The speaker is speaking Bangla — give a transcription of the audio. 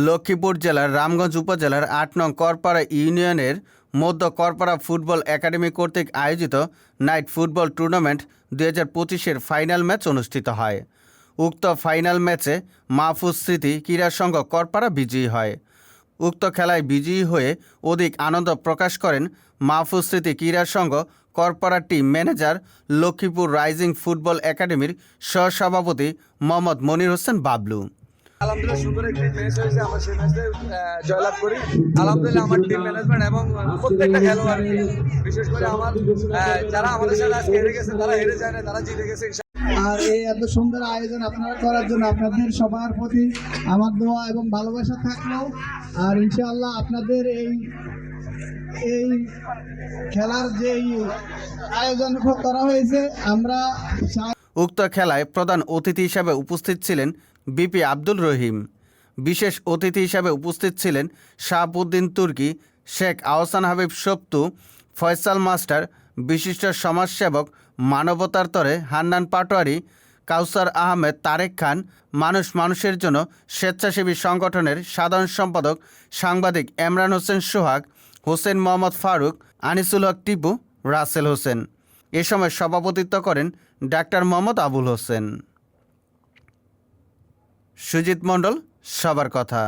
লক্ষ্মীপুর জেলার রামগঞ্জ উপজেলার ৮ নং করপাড়া ইউনিয়নের মধ্য করপাড়া ফুটবল একাডেমি কর্তৃক আয়োজিত নাইট ফুটবল টুর্নামেন্ট ২০২৫-এর ফাইনাল ম্যাচ অনুষ্ঠিত হয়। উক্ত ফাইনাল ম্যাচে মাহফুজ স্মৃতি ক্রীড়া সংঘ করপাড়া বিজয়ী হয়। উক্ত খেলায় বিজয়ী হয়ে অধিক আনন্দ প্রকাশ করেন Mahfuz Smriti Krira Sangha Karpara team manager, Lakshmipur rising football একাডেমির সহসভাপতি মোহাম্মদ মনির হোসেন বাবলু। আলহামদুলিল্লাহ সুন্দর একটি ম্যাচ হয়েছে। আমরা সেই ম্যাচে জয়লাভ করি। আলহামদুলিল্লাহ আমার টিম ম্যানেজমেন্ট এবং প্রত্যেকটা খেলোয়াড়, বিশেষ করে আমার যারা আমাদের সাথে আজকে হেরে গেছে, তারা হেরে যায় না, তারা জিতে গেছে। আর এই এত সুন্দর আয়োজন আপনারা করার জন্য আপনাদের সবার প্রতি আমার দোয়া এবং ভালোবাসা থাকলো। আর ইনশাআল্লাহ আপনাদের এই খেলার যে আয়োজন করা হয়েছে, আমরা উক্ত খেলায় প্রধান অতিথি হিসাবে উপস্থিত ছিলেন বিপি আব্দুল রহিম। বিশেষ অতিথি হিসাবে উপস্থিত ছিলেন শাহাবুদ্দিন তুর্কি, শেখ আহসান হাবিব সপ্তু, ফয়সাল মাস্টার, বিশিষ্ট সমাজসেবক মানবতার তরে হান্নান পাটোয়ারি, কাউসার আহমেদ, তারেক খান, মানুষ মানুষের জন্য স্বেচ্ছাসেবী সংগঠনের সাধারণ সম্পাদক সাংবাদিক এমরান হোসেন সোহাগ, হোসেন মোহাম্মদ ফারুক, আনিসুল হক টিপু, রাসেল হোসেন। এ সময় সভাপতিত্ব করেন ডাক্তার মোহাম্মদ আবুল হোসেন। সুজিত মণ্ডল, সবার কথা।